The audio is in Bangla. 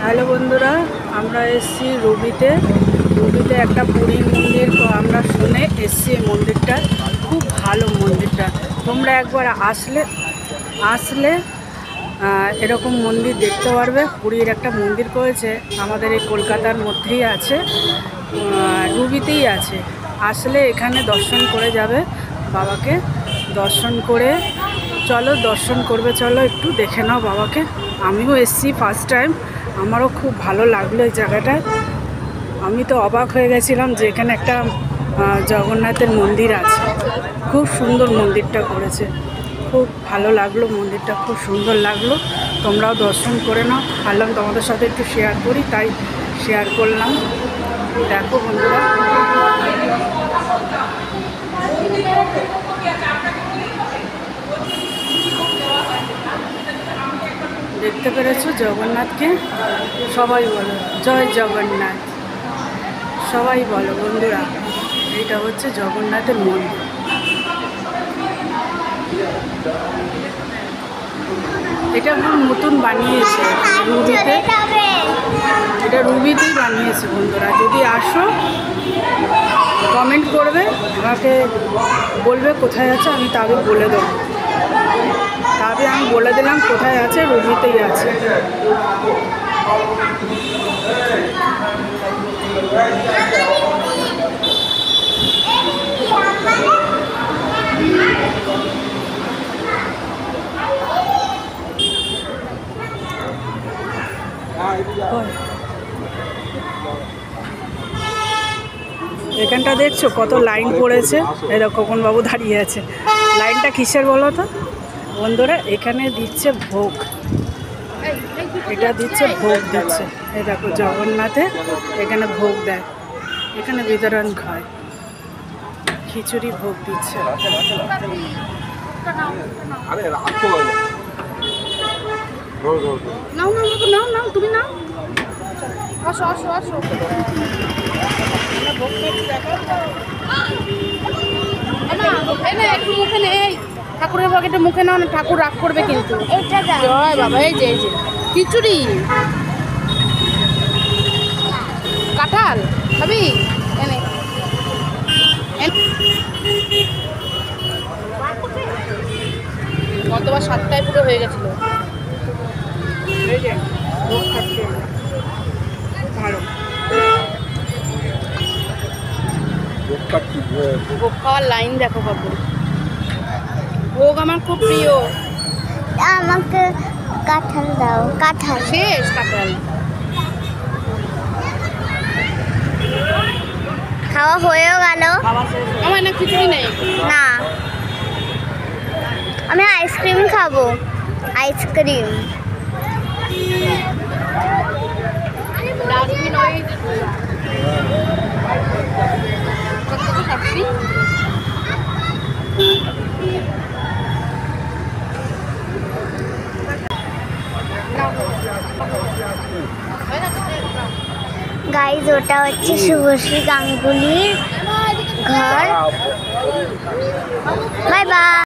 হ্যালো বন্ধুরা, আমরা এসেছি রুবিতে একটা পুরী মন্দির আমরা শুনে এসেছি। এই মন্দিরটা খুব ভালো। মন্দিরটা তোমরা একবার আসলে এরকম মন্দির দেখতে পারবে। পুরীর একটা মন্দির করেছে, আমাদের এই কলকাতার মধ্যেই আছে, রুবিতেই আছে। আসলে এখানে দর্শন করে যাবে, বাবাকে দর্শন করে চলো, দর্শন করবে, চলো একটু দেখে নাও বাবাকে। আমিও এসেছি ফার্স্ট টাইম, আমারও খুব ভালো লাগলো এই জায়গাটায়। আমি তো অবাক হয়ে গেছিলাম যে এখানে একটা জগন্নাথের মন্দির আছে। খুব সুন্দর মন্দিরটা করেছে, খুব ভালো লাগলো। মন্দিরটা খুব সুন্দর লাগলো। তোমরাও দর্শন করে নাও। ভাবলাম তোমাদের সাথে একটু শেয়ার করি, তাই শেয়ার করলাম। দেখো বন্ধুরা, দেখতে পেরেছো জগন্নাথকে? সবাই বলো জয় জগন্নাথ, সবাই বলো বন্ধুরা। এইটা হচ্ছে জগন্নাথের মন্দির। এটা খুব নতুন বানিয়েছে রুবিতে, এটা রুবিতেই বানিয়েছে বন্ধুরা। যদি আসো কমেন্ট করবে, আমাকে বলবে কোথায় আছে, আমি তবে বলে দেবো। তবে আমি বলে দিলাম কোথায় আছে, রুবিতেই আছে। এখানটা দেখছো কত লাইন পড়েছে? এরা খোকনবাবু দাঁড়িয়ে আছে। লাইনটা কিসের বলো তো বন্ধুরা? এখানে দিচ্ছে ভোগ, এটা দিচ্ছে ভোগ দিচ্ছে। এই দেখো জগন্নাথে এখানে ভোগ দেয়, এখানে বিতরণ হয়, খিচুড়ি ভোগ দিচ্ছে। নাও নাও নাও নাও, তুমি নাও, আসো আসো আসো। একটু মুখে নেই, ঠাকুরের পকেটে মুখে নাও না, ঠাকুর রাগ করবে কিন্তু। জয় বাবা। এই যে খিচুড়ি, কাঁঠাল খাবি? গতবার 7টায় পুরো হয়ে গেছিল। ভালো ভোগ খাওয়ার লাইন দেখো কত। ভোগ আমার খুব প্রিয়। আমাকে কাঁঠাল দাও। কাঁঠাল শেষ? কাঁঠাল খাওয়া হয়েও গেল। আমার না খিচুড়ি নেই। না, আমি আইসক্রিম খাবো। আইসক্রিম ডাস্টবিন ওই গাইজ, ওটা হচ্ছে শুভশ্রী গাঙ্গুলির ঘর। Bye bye.